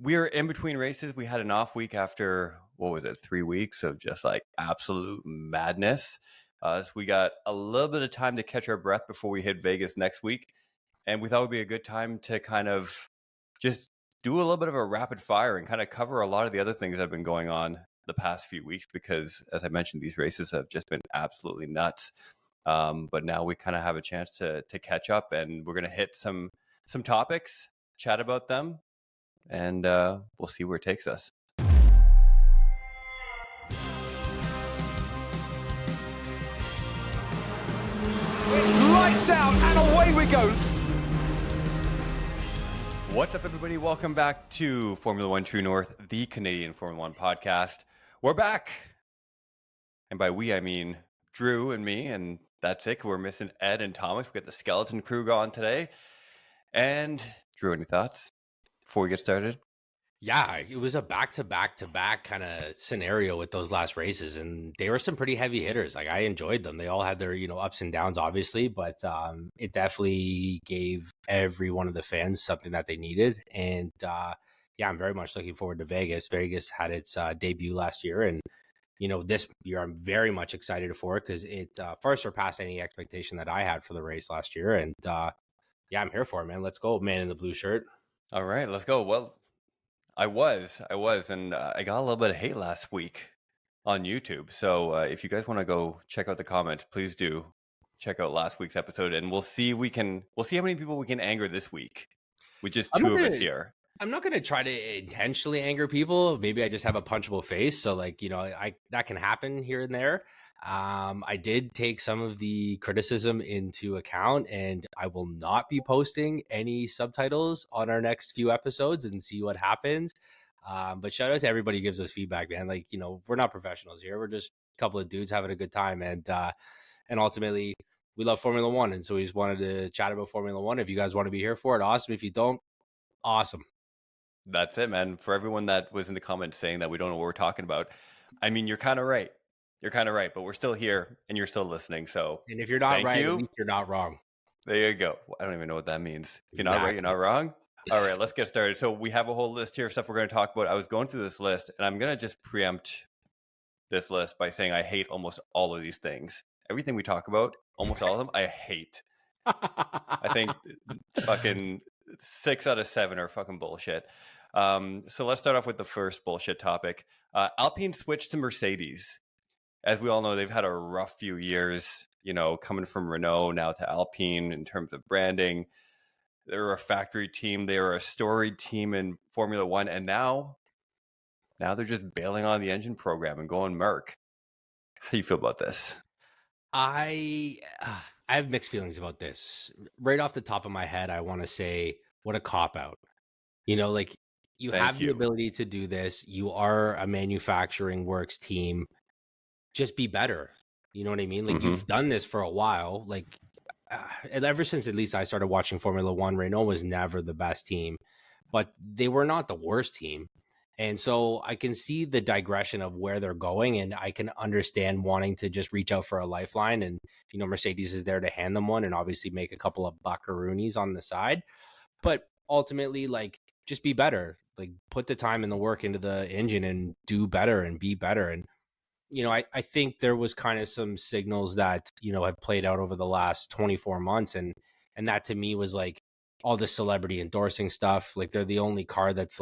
we're in between races. We had an off week after, 3 weeks of just like absolute madness. So we got a little bit of time to catch our breath before we hit Vegas next week. And we thought it would be a good time to kind of just do a little bit of a rapid fire and kind of cover a lot of the other things that have been going on the past few weeks, because as I mentioned, these races have just been absolutely nuts. But now we kind of have a chance to catch up, and we're going to hit some topics, chat about them, and we'll see where it takes us. It's lights out and away we go. What's up, everybody? Welcome back to Formula One True North, the Canadian Formula One podcast. We're back. And by we, I mean Drew and me, and that's it. We're missing Ed and Thomas. We got the skeleton crew gone today. And Drew, any thoughts before we get started? Yeah, it was a back-to-back kind of scenario with those last races, and they were some pretty heavy hitters. Like, I enjoyed them. They all had their, ups and downs, obviously, but it definitely gave every one of the fans something that they needed. And yeah, I'm very much looking forward to Vegas. Vegas had its debut last year, and this year I'm very much excited for it because it far surpassed any expectation that I had for the race last year. And yeah, I'm here for it, man. Let's go, man in the blue shirt. All right, let's go. Well, I was, and I got a little bit of hate last week on YouTube. So if you guys want to go check out the comments, please do check out last week's episode, and we'll see how many people we can anger this week with just two of us here. I'm not going to try to intentionally anger people. Maybe I just have a punchable face. So that can happen here and there. I did take some of the criticism into account, and I will not be posting any subtitles on our next few episodes and see what happens. But shout out to everybody who gives us feedback, man. We're not professionals here. We're just a couple of dudes having a good time. And ultimately we love Formula One. And so we just wanted to chat about Formula One. If you guys want to be here for it, awesome. If you don't, awesome. That's it, man. For everyone that was in the comments saying that we don't know what we're talking about, I mean, you're kind of right. But we're still here, and you're still listening. So, and if you're not right, at least you're not wrong. There you go. I don't even know what that means. If you're not right, you're not wrong. All right, let's get started. So we have a whole list here of stuff we're going to talk about. I was going through this list, and I'm going to just preempt this list by saying I hate almost all of these things. Everything we talk about, almost all of them, I hate. I think fucking 6 out of 7 are fucking bullshit. So let's start off with the first bullshit topic. Alpine switched to Mercedes. As we all know, they've had a rough few years, coming from Renault now to Alpine in terms of branding. They're a factory team. They are a storied team in Formula One. And now they're just bailing on the engine program and going Merc. How do you feel about this? I have mixed feelings about this. Right off the top of my head, I want to say, what a cop-out. You have the ability to do this. You are a manufacturing works team. Just be better. You know what I mean? You've done this for a while. And ever since at least I started watching Formula One, Renault was never the best team, but they were not the worst team. And so I can see the digression of where they're going, and I can understand wanting to just reach out for a lifeline. And, Mercedes is there to hand them one and obviously make a couple of buckaroonies on the side. But ultimately, just be better. Put the time and the work into the engine and do better and be better. And I think there was kind of some signals that, have played out over the last 24 months. And that to me was all the celebrity endorsing stuff. They're the only car that's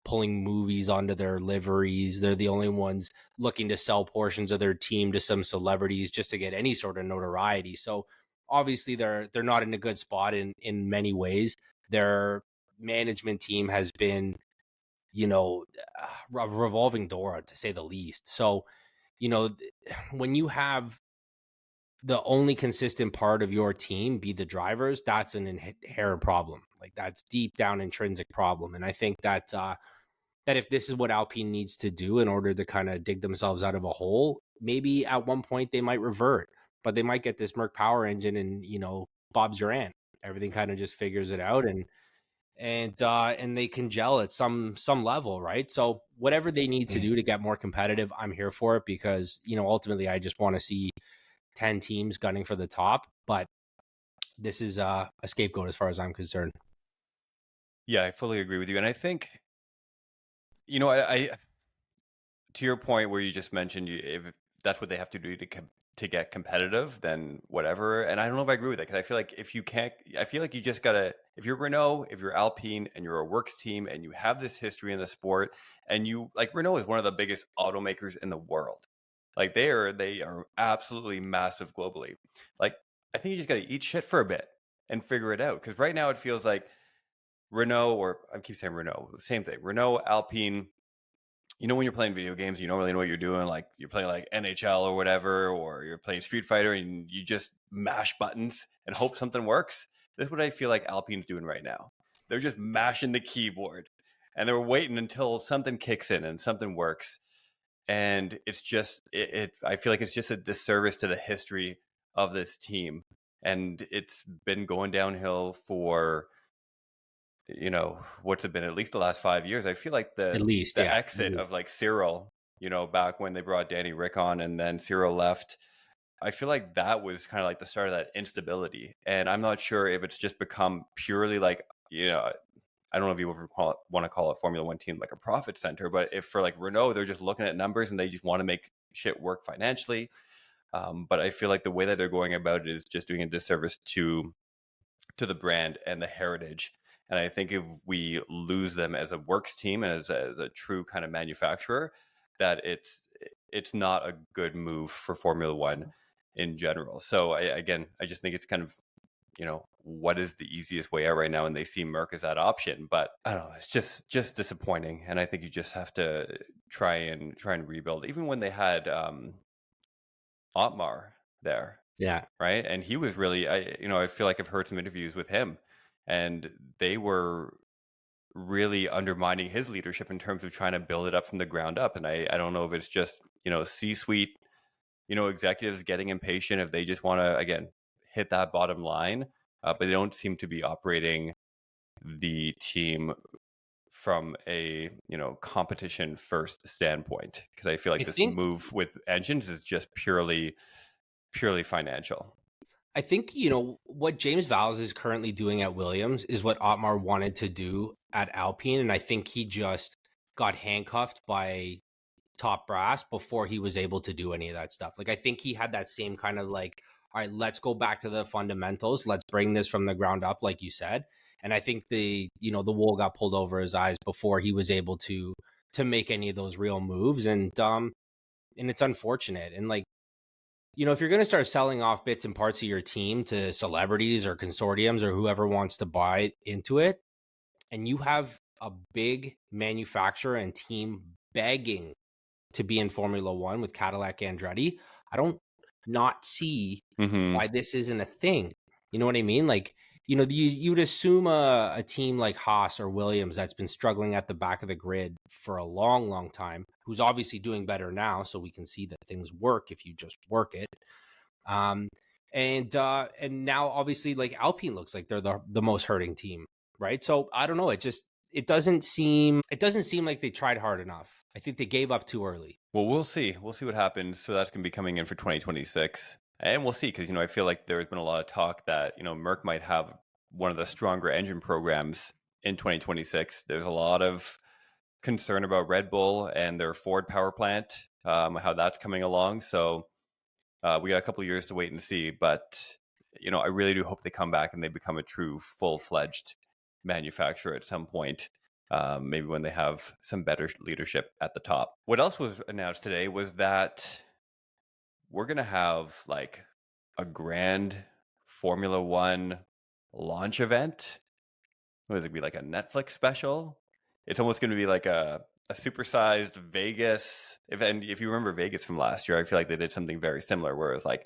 pulling movies onto their liveries. They're the only ones looking to sell portions of their team to some celebrities just to get any sort of notoriety. So obviously they're not in a good spot in many ways. Their management team has been, a revolving door, to say the least. So, when you have the only consistent part of your team be the drivers, that's an inherent problem. That's deep down intrinsic problem. And I think that that if this is what Alpine needs to do in order to kind of dig themselves out of a hole, maybe at one point they might revert, but they might get this Merc power engine and, Bob's your aunt. Everything kind of just figures it out, and they can gel at some level, right? So whatever they need to do to get more competitive, I'm here for it, because ultimately I just want to see 10 teams gunning for the top. But this is a scapegoat as far as I'm concerned. Yeah, I fully agree with you. And I think I to your point where you just mentioned, if that's what they have to do to get competitive, then whatever. And I don't know if I agree with that, because I feel like if you can't, I feel like you just gotta, if you're Renault, if you're Alpine, and you're a works team, and you have this history in the sport, and you like, Renault is one of the biggest automakers in the world. Like they are absolutely massive globally. Like I think you just gotta eat shit for a bit and figure it out. Because right now it feels like Renault, or I keep saying Renault, same thing. Renault, Alpine. When you're playing video games, you don't really know what you're doing. Like you're playing like NHL or whatever, or you're playing Street Fighter and you just mash buttons and hope something works. That's what I feel like Alpine's doing right now. They're just mashing the keyboard and they're waiting until something kicks in and something works. And it's just, I feel like it's just a disservice to the history of this team. And it's been going downhill for, what's it been, at least the last 5 years. I feel like the exit of like Cyril, back when they brought Danny Rick on and then Cyril left, I feel like that was kind of like the start of that instability. And I'm not sure if it's just become purely like, I don't know if you ever want to call a Formula One team like a profit center, but if for like Renault, they're just looking at numbers and they just want to make shit work financially. But I feel like the way that they're going about it is just doing a disservice to the brand and the heritage. And I think if we lose them as a works team and as a true kind of manufacturer, that it's not a good move for Formula One in general. So I just think it's kind of, what is the easiest way out right now? And they see Merck as that option, but I don't know, it's just disappointing. And I think you just have to try and rebuild. Even when they had Otmar there. Yeah. Right. And he was really, I feel like I've heard some interviews with him and they were really undermining his leadership in terms of trying to build it up from the ground up. And I don't know if it's just, C-suite, executives getting impatient, if they just want to, again, hit that bottom line, but they don't seem to be operating the team from a, competition first standpoint. Because I feel like this move with engines is just purely financial. I think, what James Vowles is currently doing at Williams is what Otmar wanted to do at Alpine. And I think he just got handcuffed by top brass before he was able to do any of that stuff. Like, I think he had that same kind of like, all right, let's go back to the fundamentals. Let's bring this from the ground up, like you said. And I think the wool got pulled over his eyes before he was able to make any of those real moves. And it's unfortunate. And like, if you're going to start selling off bits and parts of your team to celebrities or consortiums or whoever wants to buy into it, and you have a big manufacturer and team begging to be in Formula One with Cadillac Andretti, I don't not see why this isn't a thing. You know what I mean? Like, you'd assume a team like Haas or Williams that's been struggling at the back of the grid for a long, long time, who's obviously doing better now, so we can see that things work if you just work it. And now obviously like Alpine looks like they're the most hurting team, right? So I don't know. It doesn't seem like they tried hard enough. I think they gave up too early. Well, we'll see. We'll see what happens. So that's going to be coming in for 2026. And we'll see, because, I feel like there's been a lot of talk that, Merck might have one of the stronger engine programs in 2026. There's a lot of concern about Red Bull and their Ford power plant, how that's coming along. So we got a couple of years to wait and see. But, I really do hope they come back and they become a true full-fledged manufacturer at some point. Maybe when they have some better leadership at the top. What else was announced today was that we're going to have like a grand Formula One launch event. What is it, be like a Netflix special? It's almost going to be like a supersized Vegas event. If you remember Vegas from last year, I feel like they did something very similar where it was like,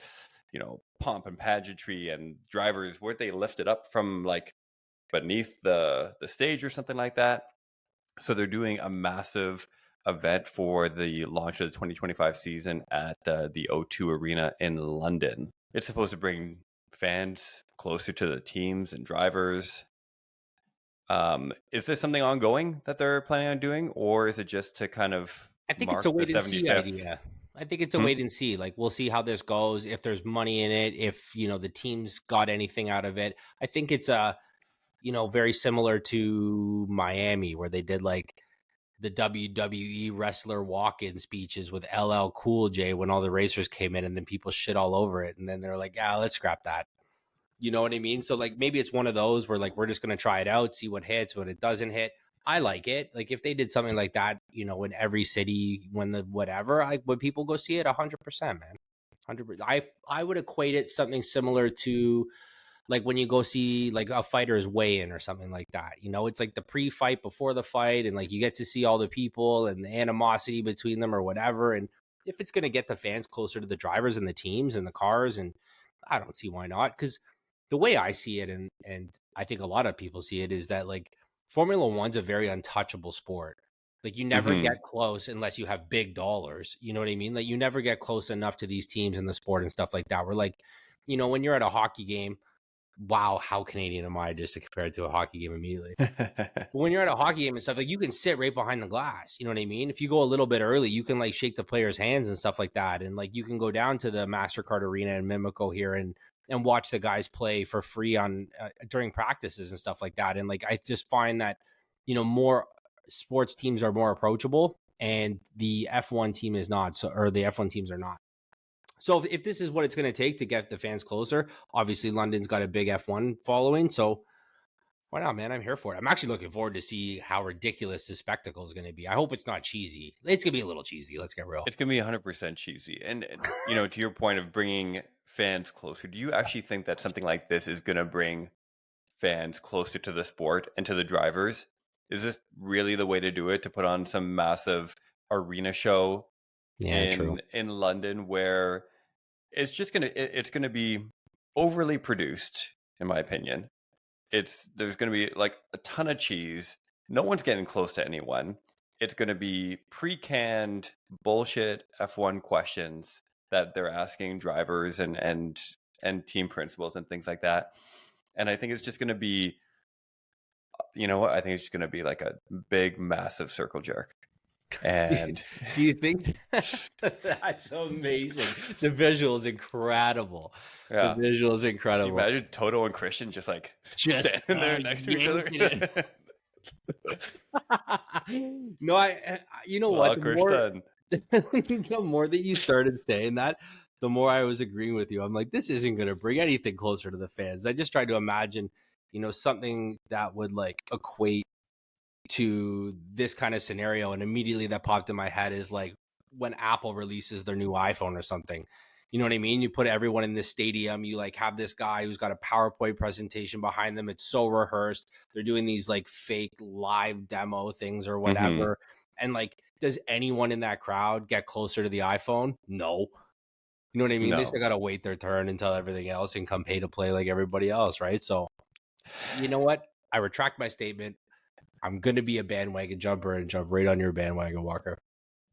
pomp and pageantry and drivers, weren't they lifted up from like beneath the stage or something like that? So they're doing a massive event for the launch of the 2025 season at the O2 Arena in London. It's supposed to bring fans closer to the teams and drivers. Is this something ongoing that they're planning on doing, or is it just to kind of I think it's a wait and see idea. I think it's a wait and see. Like, we'll see how this goes, if there's money in it, if, the team's got anything out of it. I think it's very similar to Miami, where they did like the WWE wrestler walk-in speeches with LL Cool J when all the racers came in, and then people shit all over it, and then they're like, "Yeah, let's scrap that." You know what I mean? So like maybe it's one of those where like we're just gonna try it out, see what hits, what it doesn't hit. I like it. Like if they did something like that, you know, in every city, when the whatever, would people go see it? 100%, man. 100%. I would equate it something similar to like when you go see like a fighter's weigh-in or something like that. You know, it's like the pre-fight before the fight, and like you get to see all the people and the animosity between them or whatever. And if it's going to get the fans closer to the drivers and the teams and the cars, and I don't see why not. Because the way I see it, and I think a lot of people see it, is that like Formula One's a very untouchable sport. Like you never get close unless you have big dollars. You know what I mean? Like you never get close enough to these teams in the sport and stuff like that. We're like, you know, when you're at a hockey game, wow, how Canadian am I just to compare it to a hockey game immediately? But when you're at a hockey game and stuff, like you can sit right behind the glass. You know what I mean? If you go a little bit early, you can like shake the players' hands and stuff like that. And like you can go down to the MasterCard Arena in Mimico here and watch the guys play for free on during practices and stuff like that. And like I just find that, you know, more sports teams are more approachable, and the F1 team is not. So, or the F1 teams are not. So if this is what it's going to take to get the fans closer, obviously London's got a big F1 following. So why not, man? I'm here for it. I'm actually looking forward to see how ridiculous this spectacle is going to be. I hope it's not cheesy. It's going to be a little cheesy. Let's get real. It's going to be 100% cheesy. And, you know, to your point of bringing fans closer, do you actually think that something like this is going to bring fans closer to the sport and to the drivers? Is this really the way to do it, to put on some massive arena show in London where it's just it's going to be overly produced, in my opinion. There's going to be like a ton of cheese. No one's getting close to anyone. It's going to be pre-canned bullshit F1 questions that they're asking drivers and team principals and things like that. And I think it's just going to be, you know what? I think it's just going to be like a big, massive circle jerk. And do you think that's amazing? The visual is incredible. Yeah. The visual is incredible. Can you imagine Toto and Christian just standing there next to each other. No, you know what? The more that you started saying that, the more I was agreeing with you. I'm like, this isn't going to bring anything closer to the fans. I just tried to imagine, you know, something that would like equate to this kind of scenario, and immediately that popped in my head is like when Apple releases their new iPhone or something. You know what I mean? You put everyone in this stadium, you like have this guy who's got a PowerPoint presentation behind them. It's so rehearsed. They're doing these like fake live demo things or whatever. And like, does anyone in that crowd get closer to the iPhone? No. You know what I mean? No. They still got to wait their turn until everything else and come pay to play like everybody else, right? So, you know what? I retract my statement. I'm going to be a bandwagon jumper and jump right on your bandwagon, Walker.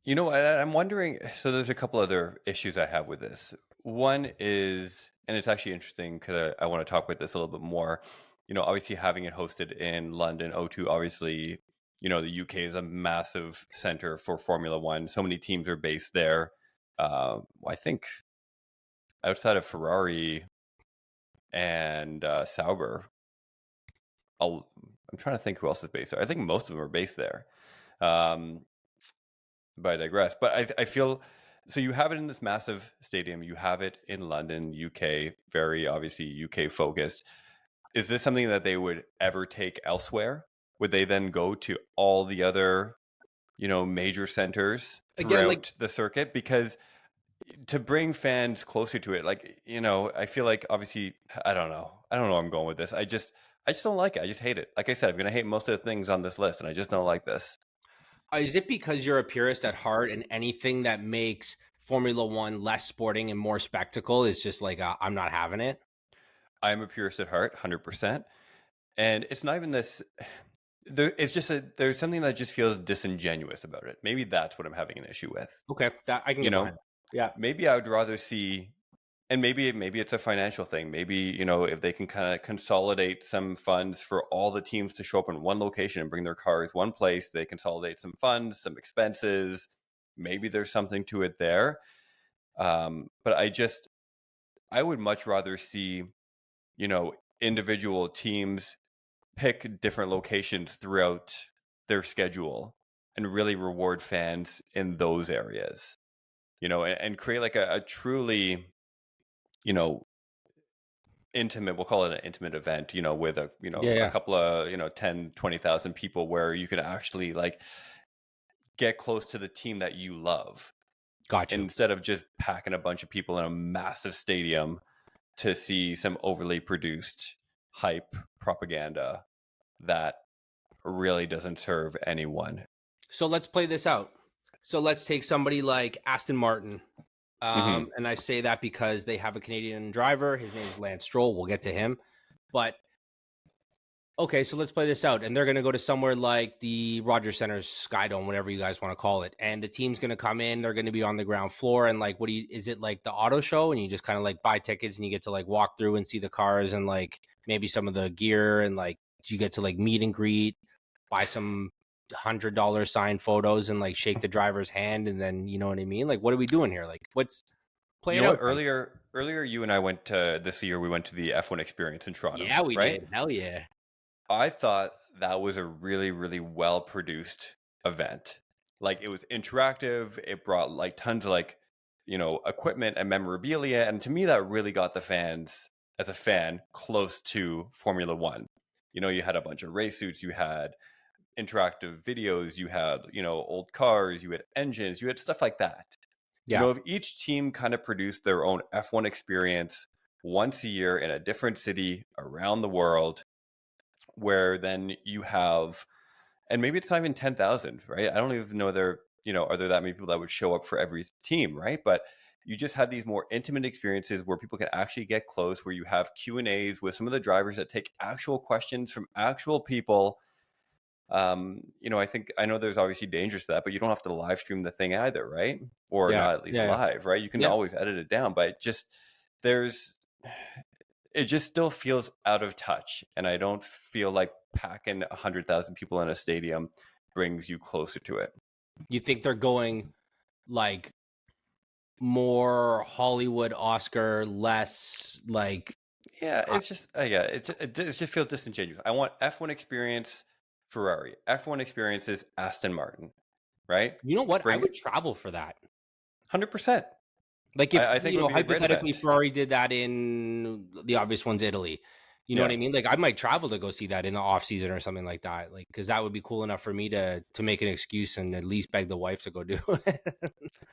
You know, I'm wondering, so there's a couple other issues I have with this. One is, and it's actually interesting because I want to talk about this a little bit more, you know, obviously having it hosted in London, O2, obviously, you know, the UK is a massive center for Formula One. So many teams are based there. I think outside of Ferrari and Sauber, I'm trying to think who else is based there. I think most of them are based there. But I digress. But I feel, so you have it in this massive stadium. You have it in London, UK, very obviously UK focused. Is this something that they would ever take elsewhere? Would they then go to all the other, you know, major centers throughout the circuit? Because to bring fans closer to it, like, you know, I feel like obviously, I don't know where I'm going with this. I just don't like it. I just hate it. Like I said, I'm going to hate most of the things on this list, and I just don't like this. Is it because you're a purist at heart, and anything that makes Formula One less sporting and more spectacle is just like, I'm not having it? I'm a purist at heart, 100%. And it's not even this. It's just there's something that just feels disingenuous about it. Maybe that's what I'm having an issue with. Okay, that I can get behind. Yeah. Maybe I would rather see. And maybe it's a financial thing. Maybe, you know, if they can kind of consolidate some funds for all the teams to show up in one location and bring their cars one place, they consolidate some funds, some expenses. Maybe there's something to it there. But I would much rather see, you know, individual teams pick different locations throughout their schedule and really reward fans in those areas, and create like a truly, intimate, we'll call it an intimate event, with a couple of, 10, 20,000 people, where you can actually like get close to the team that you love. Gotcha. Instead of just packing a bunch of people in a massive stadium to see some overly produced hype propaganda that really doesn't serve anyone. So let's play this out. So let's take somebody like Aston Martin. And I say that because they have a Canadian driver. His name is Lance Stroll. We'll get to him. But, okay, so let's play this out. And they're going to go to somewhere like the Rogers Centre, Skydome, whatever you guys want to call it. And the team's going to come in. They're going to be on the ground floor. And, like, is it like the auto show? And you just kind of, like, buy tickets and you get to, like, walk through and see the cars and, like, maybe some of the gear. And, like, you get to, like, meet and greet, buy some $100 signed photos and like shake the driver's hand, and then, you know what I mean? Like, what are we doing here? Like, what's playing out? Earlier you and I went to we went to the F1 experience in Toronto. Yeah, we did. Hell yeah. I thought that was a really, really well produced event. Like, it was interactive. It brought like tons of like, equipment and memorabilia. And to me, that really got the fans, as a fan, close to Formula One. You had a bunch of race suits, you had interactive videos, you had, old cars, you had engines, you had stuff like that. Yeah. If each team kind of produced their own F1 experience once a year in a different city around the world, where then you have, and maybe it's not even 10,000, right? I don't even know are there that many people that would show up for every team, right? But you just have these more intimate experiences where people can actually get close, where you have Q&As with some of the drivers that take actual questions from actual people. I know there's obviously dangers to that, but you don't have to live stream the thing either, right? Or not at least live, right? You can always edit it down, but it just still feels out of touch. And I don't feel like packing 100,000 people in a stadium brings you closer to it. You think they're going like more Hollywood Oscar, less like... Yeah, it's just, it just feels disingenuous. I want F1 experience Ferrari. F1 experiences Aston Martin, right? You know what? I would travel for that. 100%. Like, if I think hypothetically Ferrari did that in the obvious one's Italy. You know what I mean? Like, I might travel to go see that in the off season or something like that. Like, because that would be cool enough for me to make an excuse and at least beg the wife to go do it.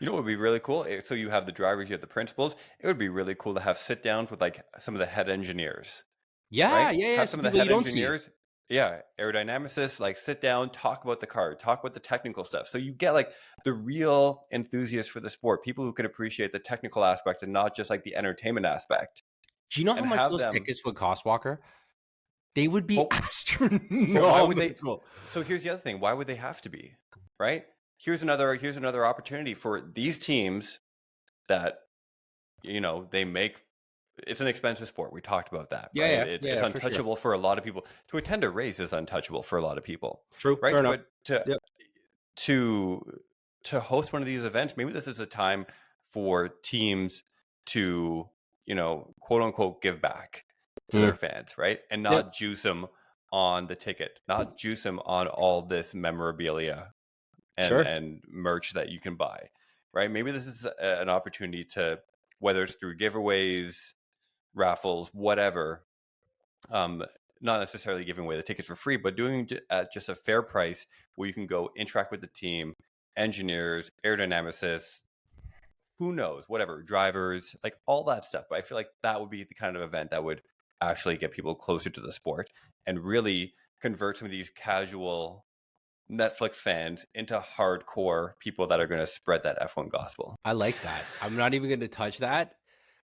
You know what would be really cool? So you have the drivers, you have the principals. It would be really cool to have sit downs with like some of the head engineers. Yeah, right? yeah. Have some of the head engineers. Yeah, aerodynamicists, like sit down, talk about the car, talk about the technical stuff. So you get like the real enthusiasts for the sport, people who can appreciate the technical aspect and not just like the entertainment aspect. Do you know how much those tickets would cost, Walker? They would be astronomical. Why would they? So here's the other thing. Why would they have to be? Right? Here's another opportunity for these teams that, they make. It's an expensive sport. We talked about that. Yeah, right? It's untouchable for a lot of people. To attend a race is untouchable for a lot of people. True, right? Fair enough. But to host one of these events, maybe this is a time for teams to, quote unquote, give back to their fans, right? And not juice them on the ticket, not juice them on all this memorabilia and merch that you can buy, right? Maybe this is an opportunity to, whether it's through giveaways, raffles, whatever, not necessarily giving away the tickets for free, but doing at just a fair price where you can go interact with the team, engineers, aerodynamicists, who knows, whatever, drivers, like all that stuff. But I feel like that would be the kind of event that would actually get people closer to the sport and really convert some of these casual Netflix fans into hardcore people that are going to spread that F1 gospel. I like that. I'm not even going to touch that.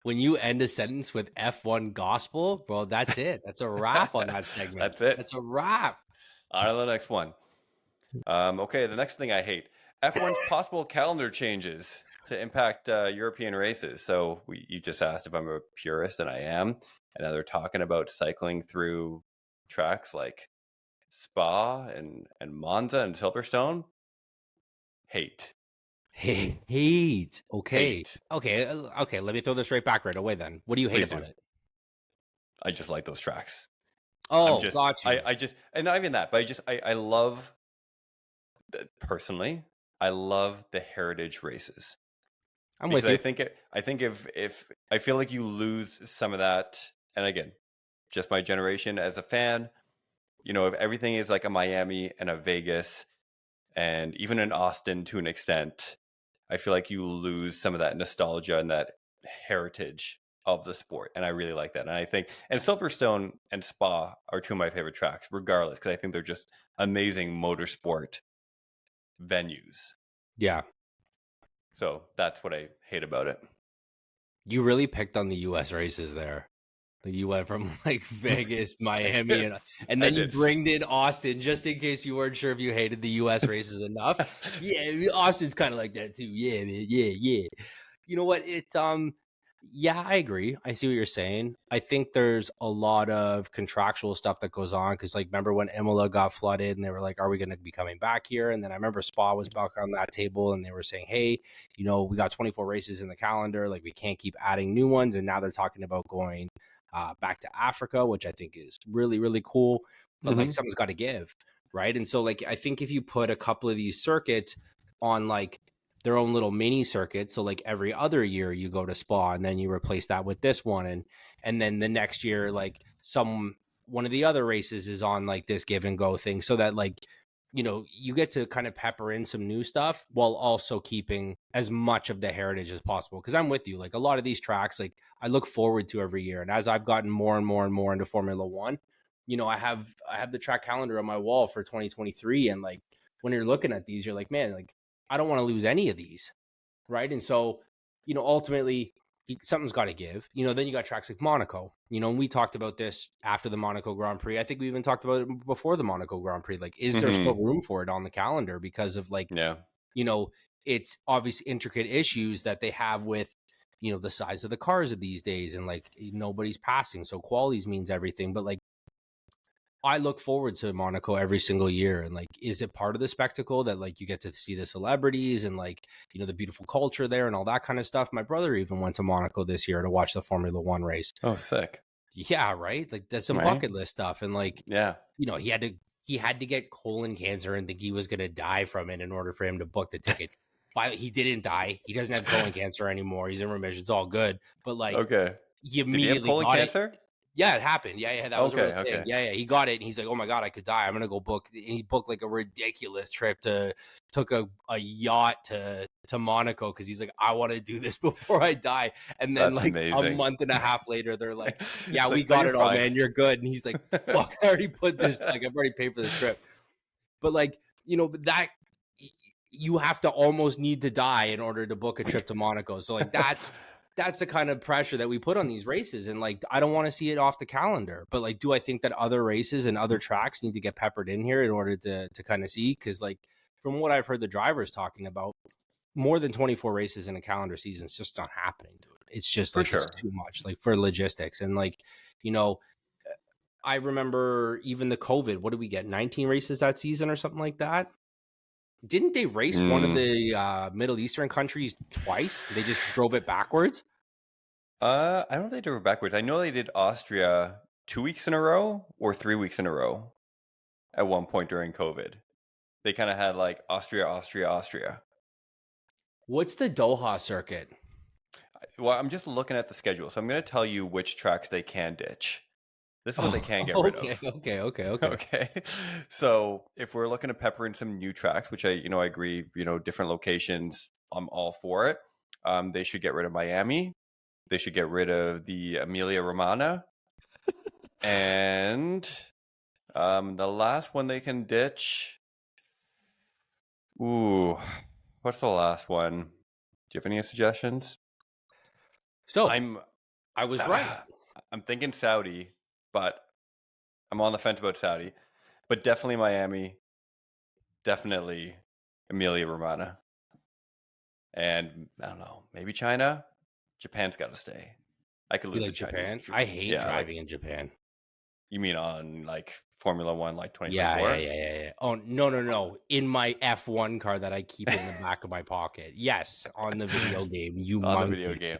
When you end a sentence with F1 gospel, bro, that's it. That's a wrap on that segment. That's it. That's a wrap. On to the next one. Okay, the next thing I hate. F1's possible calendar changes to impact European races. So you just asked if I'm a purist, and I am. And now they're talking about cycling through tracks like Spa and Monza and Silverstone. Hate. Okay. Hate. Okay. Let me throw this right back right away then. What do you hate about it? I just like those tracks. Oh, got you. I just, and not even that, but I love personally, I love the heritage races. I'm with you. I think if I feel like you lose some of that, and again, just my generation as a fan, if everything is like a Miami and a Vegas and even in Austin to an extent, I feel like you lose some of that nostalgia and that heritage of the sport. And I really like that. And Silverstone and Spa are two of my favorite tracks, regardless, because I think they're just amazing motorsport venues. Yeah. So that's what I hate about it. You really picked on the U.S. races there. You went from like Vegas, Miami, and then you bringed in Austin just in case you weren't sure if you hated the U.S. races enough. Yeah, Austin's kind of like that too. Yeah, man. Yeah. You know what? Yeah, I agree. I see what you're saying. I think there's a lot of contractual stuff that goes on because, like, remember when Imola got flooded and they were like, "Are we going to be coming back here?" And then I remember Spa was back on that table and they were saying, "Hey, we got 24 races in the calendar. Like, we can't keep adding new ones." And now they're talking about going back to Africa, which I think is really, really cool. But like, something's got to give, right? And so, like, I think if you put a couple of these circuits on like their own little mini circuit, so like every other year you go to Spa and then you replace that with this one, and then the next year like one of the other races is on like this give and go thing, so that like you get to kind of pepper in some new stuff while also keeping as much of the heritage as possible. Because I'm with you, like a lot of these tracks, like I look forward to every year, and as I've gotten more and more and more into Formula One, I have the track calendar on my wall for 2023, and like when you're looking at these, you're like, man, like I don't want to lose any of these, right? And so, ultimately, something's got to give. Then you got tracks like Monaco, and we talked about this after the Monaco Grand Prix. I think we even talked about it before the Monaco Grand Prix. Like, is there still room for it on the calendar because of like, it's obvious intricate issues that they have with, the size of the cars of these days, and like nobody's passing. So qualities means everything. But like, I look forward to Monaco every single year. And like, is it part of the spectacle that like you get to see the celebrities and like, the beautiful culture there and all that kind of stuff? My brother even went to Monaco this year to watch the Formula One race. Oh, sick. Yeah. Right. Like that's some bucket list stuff. And like, yeah, he had to get colon cancer and think he was going to die from it in order for him to book the tickets. He didn't die. He doesn't have colon cancer anymore. He's in remission. It's all good. But like, okay. He immediately Did he have colon cancer? Yeah, it happened. Yeah, that was a real thing. Yeah, he got it, and he's like, "Oh my god, I could die. I'm gonna go book." And he booked like a ridiculous trip took a yacht to Monaco because he's like, "I want to do this before I die." And then That's like amazing. a month and a half later, they're like, "Yeah, like, we got it all, man. You're good." And he's like, "Fuck, I already put this. Like, I've already paid for this trip." But like, that you have to almost need to die in order to book a trip to Monaco. So like that's the kind of pressure that we put on these races. And like, I don't want to see it off the calendar, but like, do I think that other races and other tracks need to get peppered in here in order to kind of see? Cause like from what I've heard the drivers talking about, more than 24 races in a calendar season is just not happening, dude. It's just like, it's too much like for logistics. And like, I remember even the COVID, what did we get? 19 races that season or something like that. Didn't they race one of the Middle Eastern countries twice? They just drove it backwards? I don't think they drove it backwards. I know they did Austria 2 weeks in a row or 3 weeks in a row at one point during COVID. They kind of had like Austria. What's the Doha circuit? Well, I'm just looking at the schedule. So I'm going to tell you which tracks they can ditch. This is what they can get rid of. Okay. So if we're looking to pepper in some new tracks, which I agree, different locations, I'm all for it. They should get rid of Miami. They should get rid of the Emilia Romagna. And the last one they can ditch. Ooh, what's the last one? Do you have any suggestions? So I was right. I'm thinking Saudi. But I'm on the fence about Saudi. But definitely Miami. Definitely Emilia Romagna. And I don't know, maybe China? Japan's got to stay. I could lose to Japan. I hate driving in Japan. You mean on like Formula One, like 2024? Yeah. Oh, no. In my F1 car that I keep in the back of my pocket. Yes, on the video game. On the video game.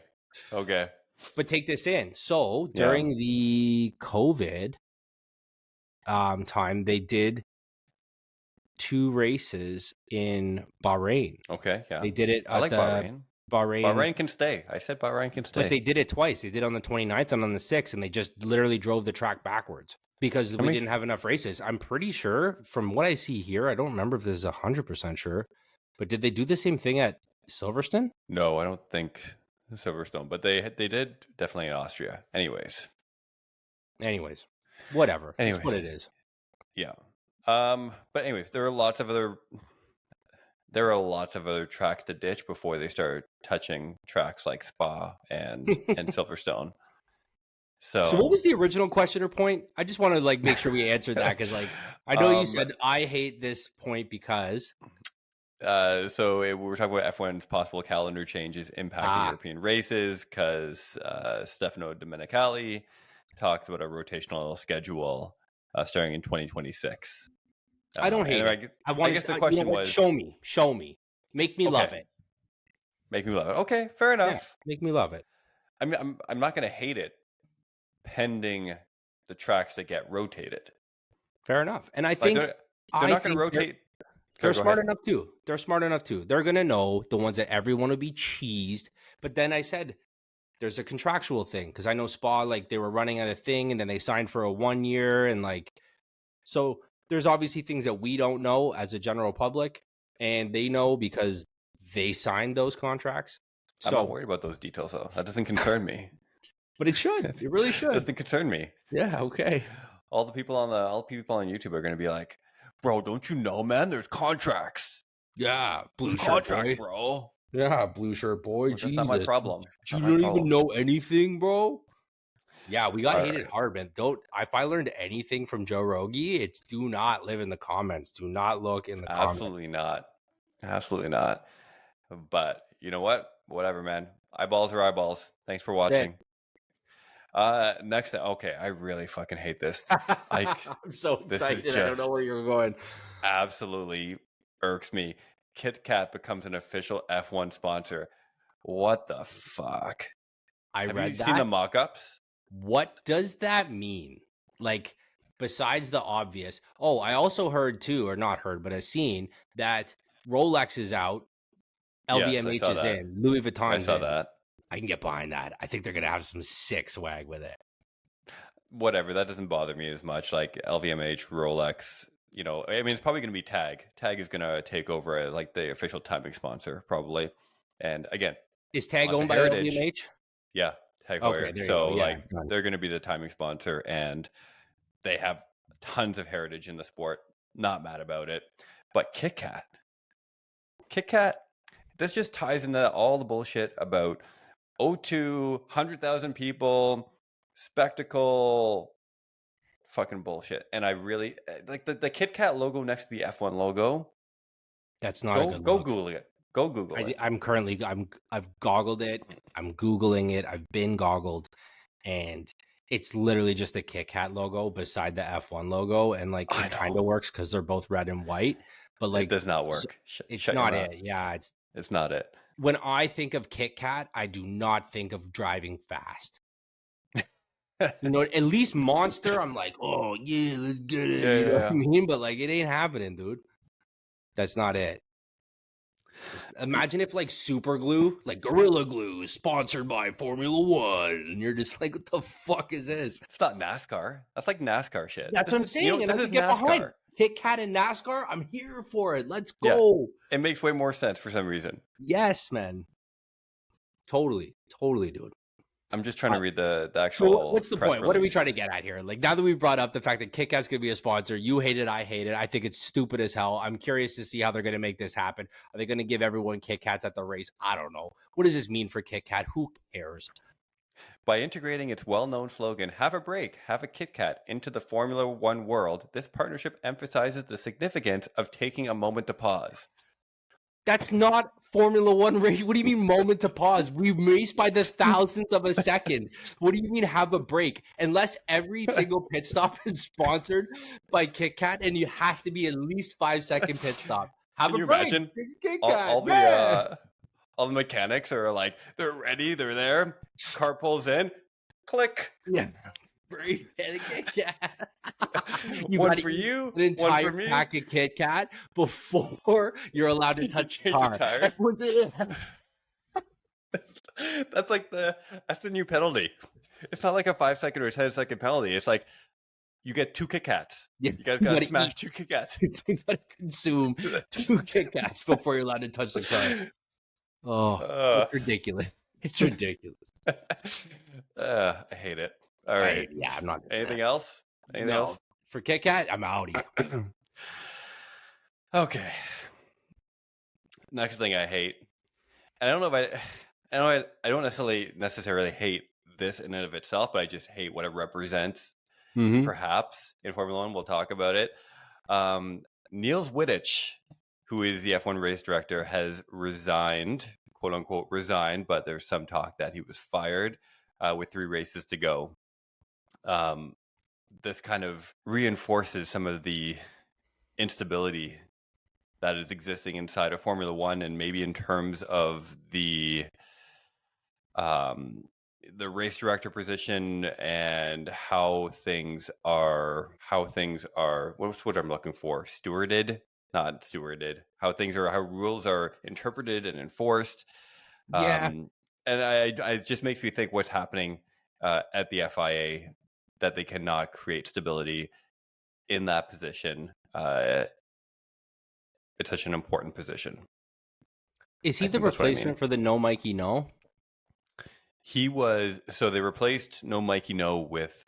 Okay. But take this in. So during the COVID time, they did 2 races in Bahrain. Okay, yeah. They did it I like Bahrain. Bahrain can stay. I said Bahrain can stay. But they did it twice. They did it on the 29th and on the 6th, and they just literally drove the track backwards because we didn't have enough races. I'm pretty sure, from what I see here, I don't remember if this is 100% sure, but did they do the same thing at Silverstone? No, I don't think Silverstone, but they did definitely in Austria. Anyways, whatever. It's what it is. Yeah. But anyways, there are lots of other tracks to ditch before they start touching tracks like Spa and Silverstone. So what was the original question or point? I just want to make sure we answered that because I know you said I hate this point because. So we were talking about F1's possible calendar changes impacting European races because Stefano Domenicali talks about a rotational schedule starting in 2026. I don't hate it. I guess the question was, show me, make me love it. Make me love it. Okay, fair enough. Yeah, make me love it. I mean, I'm not going to hate it, pending the tracks that get rotated. Fair enough. And I think they're not going to rotate. They're smart enough too. They're going to know the ones that everyone will be cheesed. But then I said, there's a contractual thing because I know Spa, they were running at a thing and then they signed for a 1 year and so there's obviously things that we don't know as a general public and they know because they signed those contracts. I'm not worried about those details though. That doesn't concern me. But it should. It really should. It doesn't concern me. Yeah. Okay. All the people on YouTube are going to be like, bro, don't you know, man? There's contracts. Yeah. Blue contracts, bro. Yeah. Blue shirt boy. That's not my problem. You don't even know anything, bro. Yeah, we got hated hard, man. If I learned anything from Joe Rogie, it's do not live in the comments. Do not look in the comments. Absolutely not. But you know what? Whatever, man. Eyeballs are eyeballs. Thanks for watching. Next, okay, I really fucking hate this. I'm so excited. I don't know where you're going. Absolutely irks me. Kit Kat becomes an official F1 sponsor. What the fuck? Have you seen the mock-ups? What does that mean? Besides the obvious. Oh, I also heard too, or not heard, but I've seen that Rolex is out. LVMH is in. Louis Vuitton is in. I saw that. I can get behind that. I think they're going to have some sick swag with it. Whatever. That doesn't bother me as much. LVMH, Rolex, it's probably going to be Tag. Tag is going to take over the official timing sponsor, probably. And again, is Tag owned by LVMH? Yeah. Tag Heuer. So they're going to be the timing sponsor and they have tons of heritage in the sport. Not mad about it. But Kit Kat, this just ties into all the bullshit about O2, 100,000 people, spectacle, fucking bullshit. And I really the Kit Kat logo next to the F1 logo. That's not a good go look. Google it. Go Google it. I've goggled it. I'm Googling it. I've been goggled, and it's literally just a Kit Kat logo beside the F1 logo, and it kind of works because they're both red and white. But it does not work. It's not it. Yeah, it's not it. When I think of Kit Kat, I do not think of driving fast. At least Monster, I'm like, oh yeah, let's get it. You know what I mean? But it ain't happening, dude. That's not it. Just imagine if Super Glue, Gorilla Glue, is sponsored by Formula One, and you're just what the fuck is this? It's not NASCAR. That's NASCAR shit. That's what I'm saying. This is NASCAR. Kit Kat and NASCAR, I'm here for it. Let's go. Yeah, it makes way more sense for some reason. Yes, man. Totally, dude. I'm just trying to read the actual. So what's the point? What are we trying to get at here? Now that we've brought up the fact that Kit Kat's going to be a sponsor, you hate it, I hate it. I think it's stupid as hell. I'm curious to see how they're going to make this happen. Are they going to give everyone Kit Kats at the race? I don't know. What does this mean for Kit Kat? Who cares? By integrating its well-known slogan, "Have a break, have a Kit Kat," into the Formula One world, this partnership emphasizes the significance of taking a moment to pause. That's not Formula One race. What do you mean moment to pause? We race by the thousandth of a second. What do you mean have a break? Unless every single pit stop is sponsored by Kit Kat and it has to be at least 5-second pit stop. Have a break. Imagine Kit Kat. All the mechanics are they're ready, they're there. Car pulls in, click. Yeah. Brain and a Kit Kat. One for you, an entire one for me. pack of Kit Kat before you're allowed to touch the car. That's like that's the new penalty. It's not like a 5-second or a 10-second penalty. It's like you get 2 Kit Kats. Yes, you guys gotta smash 2 Kit Kats. You gotta consume 2 Kit Kats before you're allowed to touch the car. Oh, it's ridiculous. It's ridiculous. I hate it. All right. Yeah, I'm not. Anything else? Anything else? For Kit Kat, I'm out here. Okay. Next thing I hate. And I don't know if I don't necessarily hate this in and of itself, but I just hate what it represents. Perhaps in Formula One, we'll talk about it. Niels Wittich, who is the F1 race director, has resigned, quote unquote resigned, but there's some talk that he was fired with 3 races to go. This kind of reinforces some of the instability that is existing inside of Formula One, and maybe in terms of the race director position and how things are what's what I'm looking for? Not stewarded. How rules are interpreted and enforced. Yeah. And it just makes me think what's happening at the FIA, that they cannot create stability in that position. It's such an important position. Is he the replacement for the No Mikey No? He was. So they replaced No Mikey No with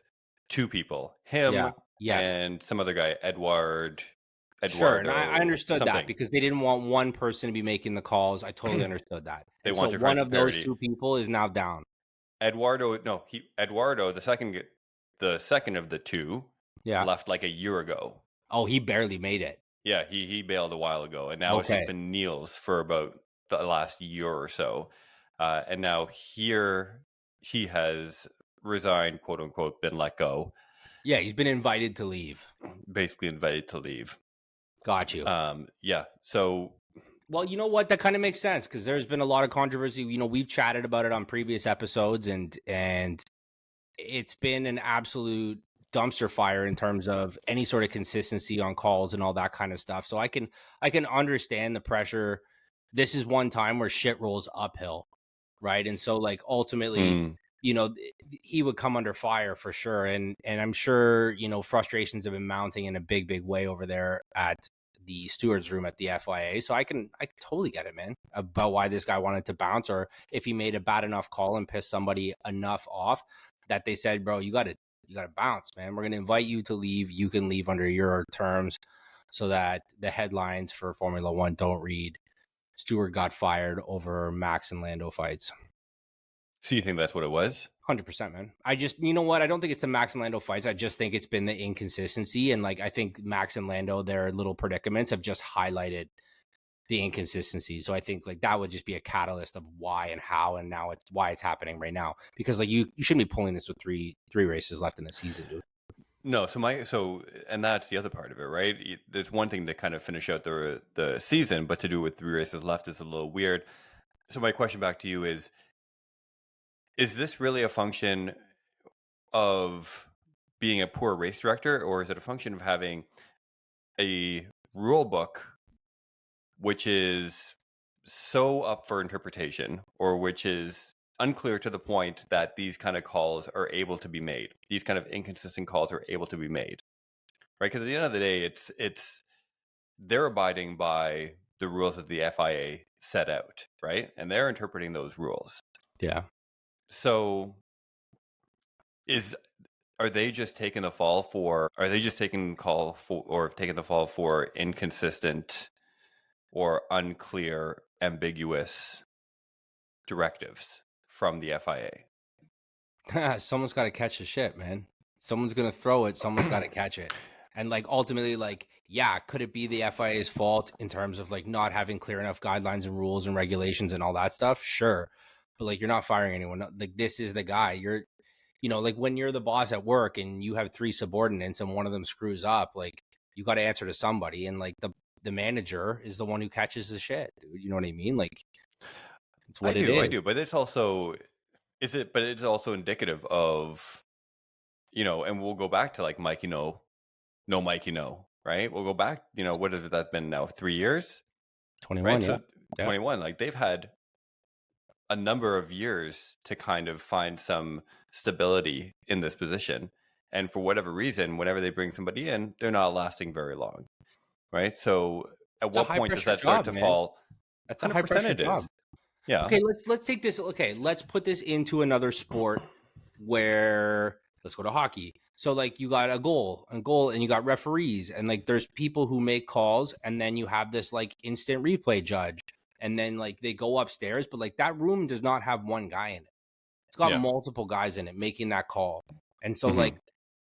2 people, him and some other guy, Eduardo. Sure, and I understood that because they didn't want one person to be making the calls. I totally understood that. They wanted one of those 2 people is now down. Eduardo, the second of the 2, left like a year ago. Oh, he barely made it. Yeah, he bailed a while ago, and now it's just been Niels for about the last year or so. And now here he has resigned, quote unquote, been let go. Yeah, he's been invited to leave. Basically invited to leave. Got you. Yeah. So, well, you know what? That kind of makes sense because there's been a lot of controversy. You know, we've chatted about it on previous episodes, and it's been an absolute dumpster fire in terms of any sort of consistency on calls and all that kind of stuff. So I can understand the pressure. This is one time where shit rolls uphill, right? And so like ultimately, you know, he would come under fire for sure. And I'm sure, you know, frustrations have been mounting in a big way over there at the stewards room at the FIA. So I can totally get it, man, about why this guy wanted to bounce, or if he made a bad enough call and pissed somebody enough off that they said, bro, you got to bounce, man. We're going to invite you to leave. You can leave under your terms, so that the headlines for Formula One don't read Stewart got fired over Max and Lando fights. So you think that's what it was? 100%, man. You know what? I don't think it's the Max and Lando fights. I just think it's been the inconsistency. And like, I think Max and Lando, their little predicaments have just highlighted the inconsistency. So I think like that would just be a catalyst of why and how, and now it's why it's happening right now. Because like you shouldn't be pulling this with three races left in the season, dude. No, and that's the other part of it, right? There's one thing to kind of finish out the season, but to do it with 3 races left is a little weird. So my question back to you is this really a function of being a poor race director, or is it a function of having a rule book which is so up for interpretation, or which is unclear to the point that these kind of calls are able to be made? These kind of inconsistent calls are able to be made, right? Because at the end of the day, it's they're abiding by the rules that the FIA set out, right? And they're interpreting those rules. Yeah. So are they just taking the fall for inconsistent or unclear, ambiguous directives from the FIA? Someone's got to catch the shit, man. Someone's going to throw it. Someone's got to catch it. And like ultimately, like, yeah, could it be the FIA's fault in terms of like not having clear enough guidelines and rules and regulations and all that stuff? Sure. But like, you're not firing anyone. Like, this is the guy. You're, you know, like when you're the boss at work and you have 3 subordinates and one of them screws up, like you got to answer to somebody. And like the manager is the one who catches the shit, dude. You know what I mean? Like, it's what it is. I do, but it's also indicative of and we'll go back to like Mikey No Mikey No, right? We'll go back, what has that been now? 3 years? 21, right? yeah. So 21, like they've had a number of years to kind of find some stability in this position. And for whatever reason, whenever they bring somebody in, they're not lasting very long, right? So at what point does that start to fall? That's a high pressure job. Yeah. Okay, let's take this. Okay, let's put this into another sport where let's go to hockey. So like you got a goal, and you got referees, and like there's people who make calls, and then you have this like instant replay judge, and then like they go upstairs, but like that room does not have one guy in it. It's got multiple guys in it making that call. And so like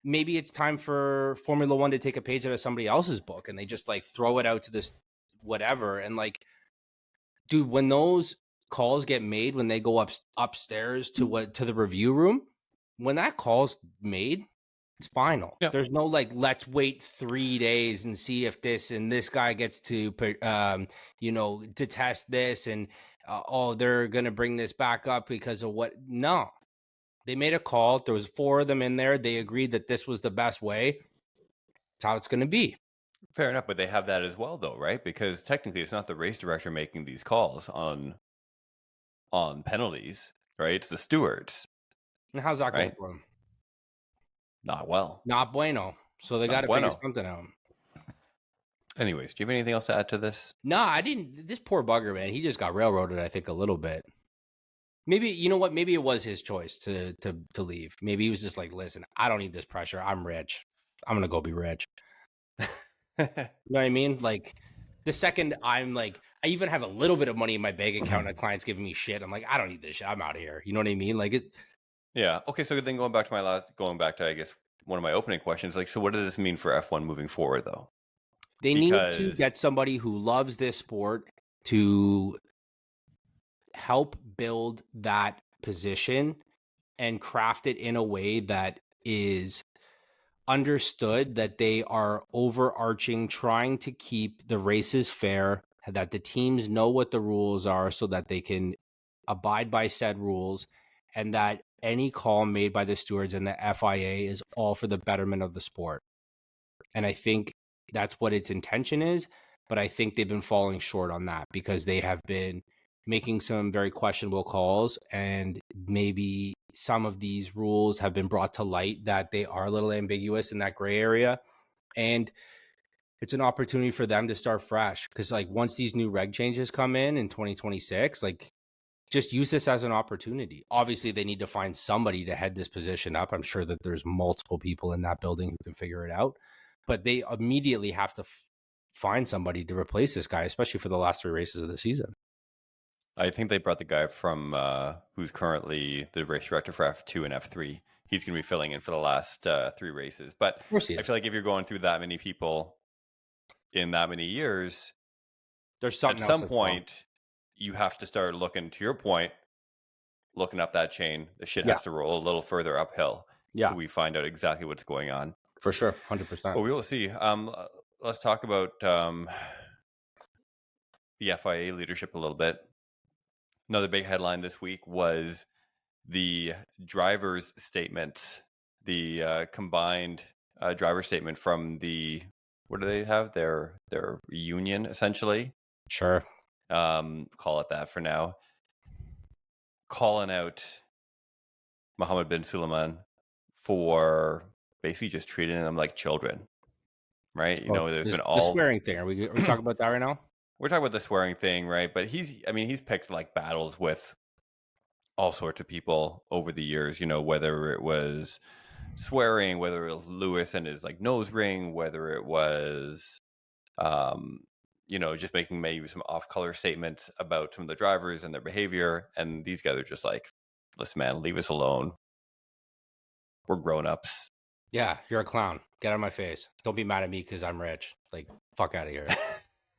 maybe it's time for Formula One to take a page out of somebody else's book, and they just like throw it out to this whatever. And like, dude, when those calls get made, when they go upstairs to the review room, when that call's made, it's final. Yeah. There's no like, let's wait 3 days and see if this guy gets to, to test this, and they're gonna bring this back up because of what? No, they made a call. There was 4 of them in there. They agreed that this was the best way. That's how it's gonna be. Fair enough, but they have that as well, though, right? Because technically, it's not the race director making these calls on penalties, right? It's the stewards. And how's that going for them? Not well. Not bueno. So they got to figure something out. Anyways, do you have anything else to add to this? No, I didn't. This poor bugger, man. He just got railroaded, I think, a little bit. Maybe, you know what? Maybe it was his choice to leave. Maybe he was just like, listen, I don't need this pressure. I'm rich. I'm going to go be rich. You know what I mean? Like, the second I'm like, I even have a little bit of money in my bank account and a client's giving me shit, I'm like, I don't need this shit. I'm out of here. You know what I mean? Like, it. Yeah. Okay. So then going back to, I guess, one of my opening questions, like, so what does this mean for F1 moving forward, though? They need to get somebody who loves this sport to help build that position and craft it in a way that is understood, that they are overarching, trying to keep the races fair, that the teams know what the rules are so that they can abide by said rules, and that any call made by the stewards and the FIA is all for the betterment of the sport. And I think that's what its intention is, but I think they've been falling short on that because they have been making some very questionable calls, and maybe some of these rules have been brought to light that they are a little ambiguous in that gray area. And it's an opportunity for them to start fresh, because like once these new reg changes come in 2026, like just use this as an opportunity. Obviously, they need to find somebody to head this position up. I'm sure that there's multiple people in that building who can figure it out, but they immediately have to find somebody to replace this guy, especially for the last 3 races of the season. I think they brought the guy from who's currently the race director for F2 and F3. He's going to be filling in for the last 3 races. But I feel like if you're going through that many people in that many years, there's something at some point you have to start looking, to your point, looking up that chain. The shit has to roll a little further uphill. Yeah. So we find out exactly what's going on. For sure. 100%. Well, we will see. Let's talk about the FIA leadership a little bit. Another big headline this week was the driver's statements, the combined driver statement from the, what do they have? Their union, essentially. Sure. Call it that for now. Calling out Mohammed bin Suleiman for basically just treating them like children, right? There's been all the swearing thing. Are we talking about that right now? We're talking about the swearing thing, right? But he's picked like battles with all sorts of people over the years, whether it was swearing, whether it was Lewis and his like nose ring, whether it was, just making maybe some off-color statements about some of the drivers and their behavior. And these guys are just like, listen, man, leave us alone. We're grown-ups. Yeah, you're a clown. Get out of my face. Don't be mad at me because I'm rich. Like, fuck out of here.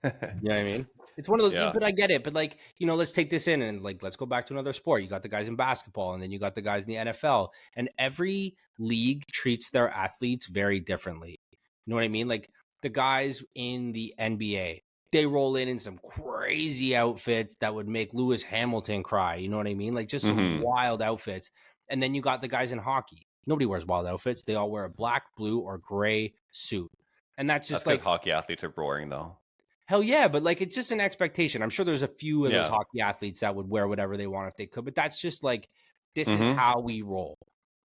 You know what I mean? It's one of those, but I get it. But like, let's take this in and like, let's go back to another sport. You got the guys in basketball, and then you got the guys in the NFL, and every league treats their athletes very differently. You know what I mean? Like the guys in the NBA, they roll in some crazy outfits that would make Lewis Hamilton cry. You know what I mean? Like just some wild outfits. And then you got the guys in hockey. Nobody wears wild outfits. They all wear a black, blue, or gray suit. And that's just like hockey athletes are boring though. Hell yeah, but like it's just an expectation. I'm sure there's a few of those hockey athletes that would wear whatever they want if they could, but that's just like this is how we roll.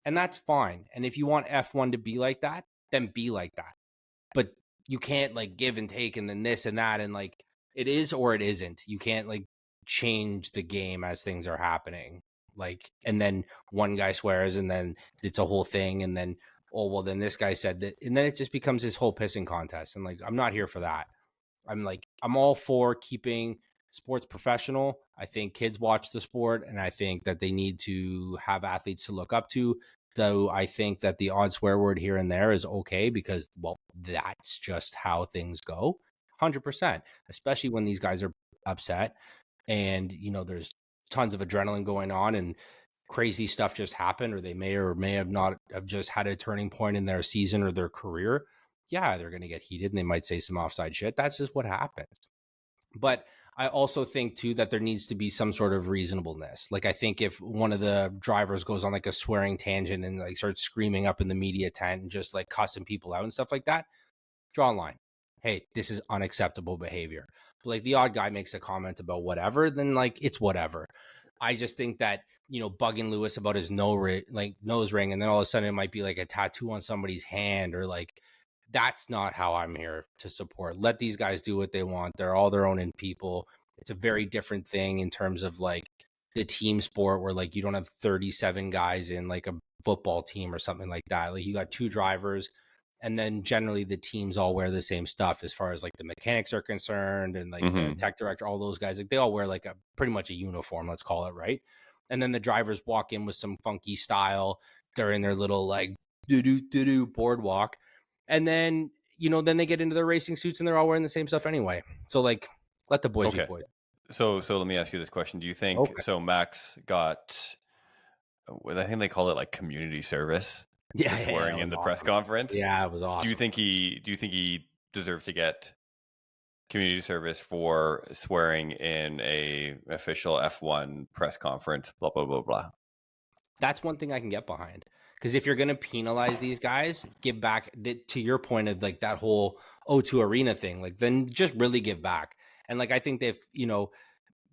And that's fine. And if you want F1 to be like that, then be like that. But you can't like give and take and then this and that and like it is or it isn't. You can't like change the game as things are happening. Like, and then one guy swears and then it's a whole thing and then, oh, well, then this guy said that. And then it just becomes this whole pissing contest. And like, I'm not here for that. I'm all for keeping sports professional. I think kids watch the sport and I think that they need to have athletes to look up to. Though I think that the odd swear word here and there is okay because, well, that's just how things go. 100%, especially when these guys are upset and, you know, there's tons of adrenaline going on and crazy stuff just happened, or they may or may have not have just had a turning point in their season or their career. Yeah, they're going to get heated and they might say some offside shit. That's just what happens. But I also think too that there needs to be some sort of reasonableness. Like I think if one of the drivers goes on like a swearing tangent and like starts screaming up in the media tent and just like cussing people out and stuff like that, draw a line. Hey, this is unacceptable behavior. But like the odd guy makes a comment about whatever, then like it's whatever. I just think that, you know, bugging Lewis about his nose ring and then all of a sudden it might be like a tattoo on somebody's hand or like, that's not how I'm here to support. Let these guys do what they want. They're all their own people. It's a very different thing in terms of like the team sport where like you don't have 37 guys in like a football team or something like that. Like you got 2 drivers and then generally the teams all wear the same stuff as far as like the mechanics are concerned and like the tech director, all those guys, like they all wear like a pretty much a uniform, let's call it, right? And then the drivers walk in with some funky style. They're in their little like do boardwalk. And then, you know, then they get into their racing suits and they're all wearing the same stuff anyway. So like, let the boys be boys. So let me ask you this question. Do you think, so Max got, I think they call it like community service. Yeah. Swearing in the press conference. Yeah, it was awesome. Do you think he deserves to get community service for swearing in a official F1 press conference, blah, blah, blah, blah? That's one thing I can get behind. Because if you're going to penalize these guys, give back to your point of like that whole O2 Arena thing, like then just really give back. And like, I think if, you know,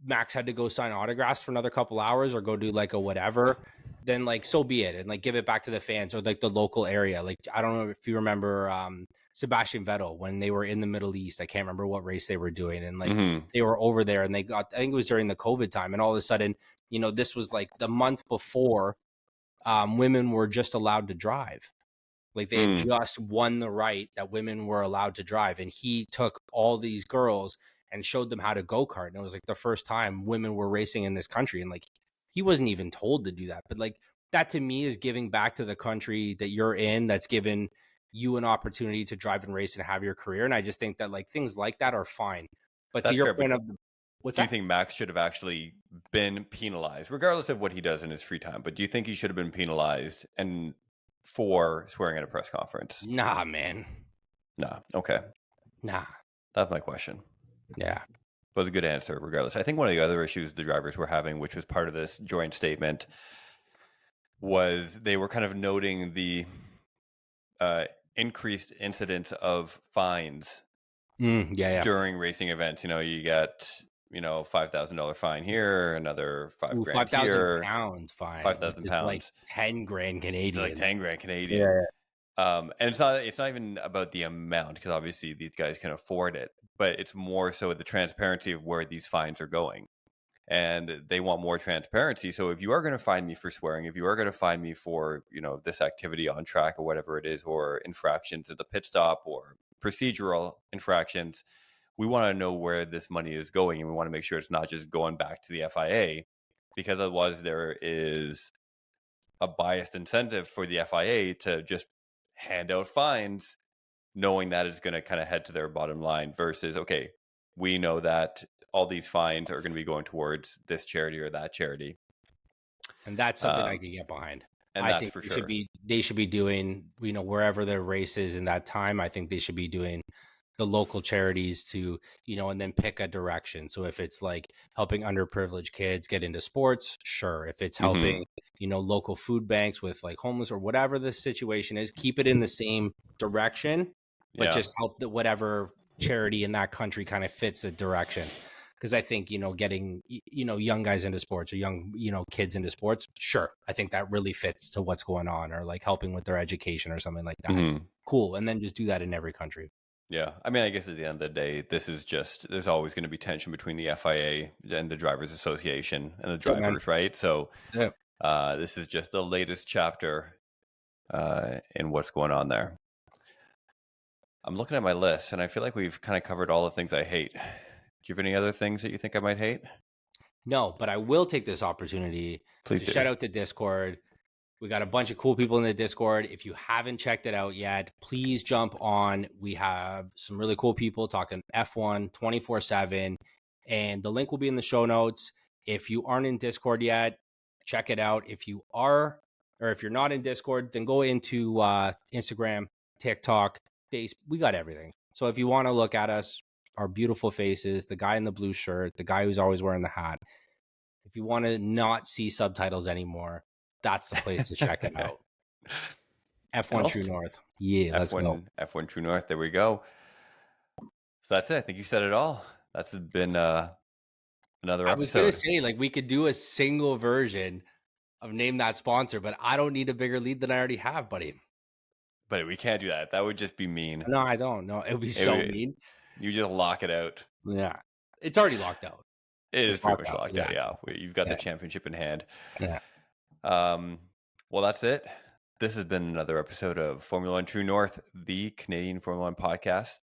Max had to go sign autographs for another couple hours or go do like a whatever, then like, so be it. And like, give it back to the fans or like the local area. Like, I don't know if you remember Sebastian Vettel when they were in the Middle East. I can't remember what race they were doing. And like, they were over there and they got, I think it was during the COVID time. And all of a sudden, you know, this was like the month before women were just allowed to drive. Like they had just won the right that women were allowed to drive. And he took all these girls and showed them how to go-kart. And it was like the first time women were racing in this country. And like, he wasn't even told to do that. But like, that to me is giving back to the country that you're in, that's given you an opportunity to drive and race and have your career. And I just think that like things like that are fine. But that's to your point of do you think Max should have actually been penalized, regardless of what he does in his free time? But do you think he should have been penalized and for swearing at a press conference? Nah, man. Nah. Okay. Nah. That's my question. Yeah. But a good answer, regardless. I think one of the other issues the drivers were having, which was part of this joint statement, was they were kind of noting the increased incidence of fines during racing events. You know, you get, you know, $5,000 fine here, another $5,000 here, £5,000 fine, £5,000, like 10 grand Canadian, like 10 grand Canadian. And it's not even about the amount, because obviously these guys can afford it, but it's more so the transparency of where these fines are going, and they want more transparency. So if you are going to fine me for swearing, if you are going to fine me for, you know, this activity on track or whatever it is, or infractions at the pit stop or procedural infractions, we want to know where this money is going, and we want to make sure it's not just going back to the FIA, because otherwise there is a biased incentive for the FIA to just hand out fines, knowing that it's going to kind of head to their bottom line, versus, okay, we know that all these fines are going to be going towards this charity or that charity. And that's something I can get behind. And I that's think for sure. They should be doing, you know, wherever their race is in that time, I think they should be doing the local charities to, you know, and then pick a direction. So if it's like helping underprivileged kids get into sports, sure. If it's helping, local food banks with like homeless or whatever the situation is, keep it in the same direction, but just help whatever charity in that country kind of fits the direction. Because I think, getting, young guys into sports or young, kids into sports, sure. I think that really fits to what's going on, or like helping with their education or something like that. Cool. And then just do that in every country. Yeah. I mean, I guess at the end of the day, there's always going to be tension between the FIA and the Drivers Association and the drivers, right? So this is just the latest chapter in what's going on there. I'm looking at my list and I feel like we've kind of covered all the things I hate. Do you have any other things that you think I might hate? No, but I will take this opportunity to shout out the Discord. We got a bunch of cool people in the Discord. If you haven't checked it out yet, please jump on. We have some really cool people talking F1 24/7, and the link will be in the show notes. If you aren't in Discord yet, check it out. If you are, or if you're not in Discord, then go into Instagram, TikTok, Facebook. We got everything. So if you want to look at us, our beautiful faces, the guy in the blue shirt, the guy who's always wearing the hat. If you want to not see subtitles anymore, that's the place to check it out. F1 True North. Yeah, let's go. F1 True North. There we go. So that's it. I think you said it all. That's been another episode. I was going to say, like, we could do a single version of Name That Sponsor, but I don't need a bigger lead than I already have, buddy. But we can't do that. That would just be mean. No, I don't. No, it would be so mean. You just lock it out. Yeah. It's already locked out. It is pretty much locked out. Yeah. You've got the championship in hand. Yeah. Well, that's it. This has been another episode of Formula One True North, the Canadian Formula One podcast.